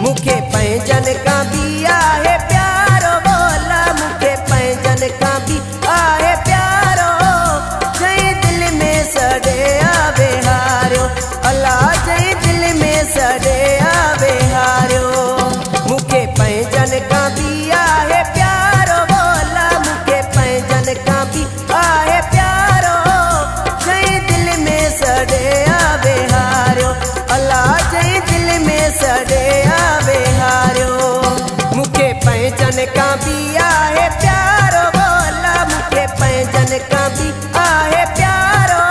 मुखे पैंजन का भी आहे प्यारो बोला मुखे पैंजन का भी आहे प्यारो जई दिल में सड़े आवे हारो अल्लाह जई दिल में सड़े आवे हारो मुखे पैंजन का भी आहे प्यारो बोला मुखे पैंजन का भी आहे प्यारो जई दिल में सड़े आवे हारो अल्लाह जई दिल में सड़े आवे हारो मुखे पैंजन का भी आहे प्यारो बोला मुखे पैंजन का भी आहे प्यारो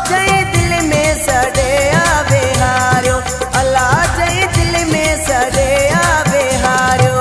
जई दिल में सड़े आवे हारो अल्लाह जई दिल में सड़े आवे हारो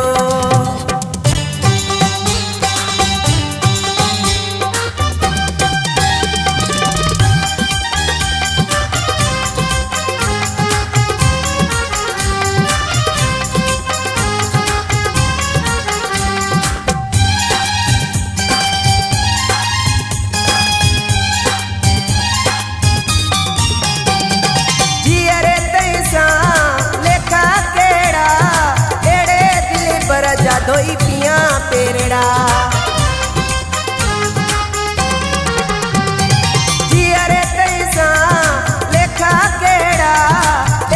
धोई पिया पेरड़ा जियरे तैसा लेखा केड़ा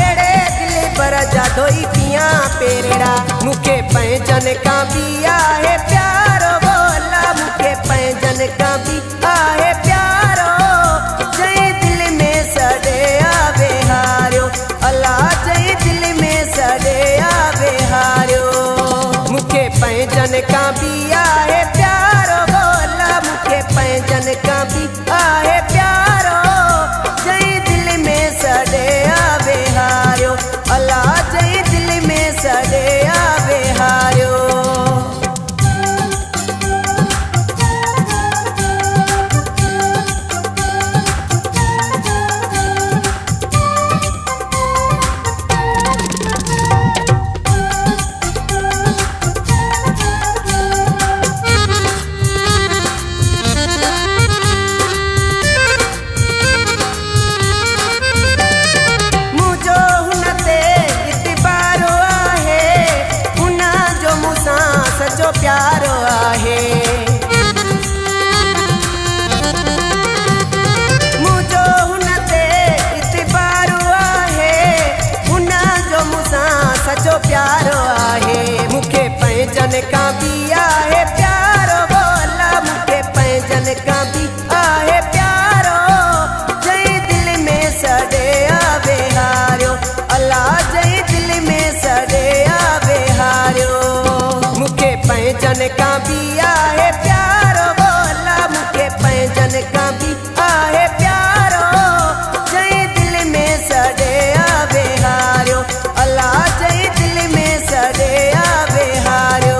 एड़े दिल पर धोई पिया पेरड़ा मुखे पैंजन का भी आहे प्यारो बोला मुखे पैंजन का भी आहे प्यारो जई दिल में सड़े आवे हारो अल्लाह जई दिल में सड़े आवे हारो मुखे पैंजन का भी आहे प्यारो बोला मुखे पैंजन का भी आहे प्यारो जई दिल में सड़े आवे हारो अल्लाह जई दिल में सड़े आवे हारो सचो प्यारो आहे मुझो हुन ते इतबारो आहे हुन जो मूंसां सचो प्यारो आहे मुखे पैंजन का भी आहे प्यारो बोला मुखे पैंजन का भी आहे प्यारो जई दिल में सड़े आवे हारो अल्लाह जई दिल में सड़े आवे हारो मुखे पैंजन का भी आहे प्यारो बोला मुखे पैंजन का भी आहे प्यारो जई दिल में सड़े आवे हारो अल्लाह जई दिल में सड़े आवे हारो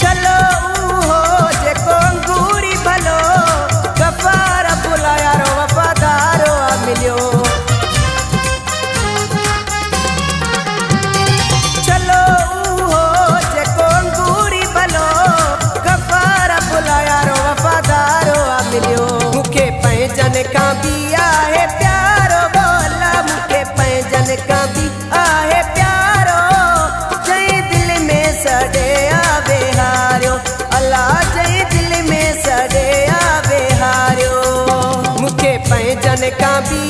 चलो हो जेको अंगूरी भलो गफार बुलायारो वफादारो आ मिलियो मुखे पैंजन का भी आहे प्यारो बोला मुखे पैंजन का भी आहे प्यारो जई दिल में सड़े आवे हारो अल्लाह जई दिल में सड़े आवे हारो मुखे पैंजन का भी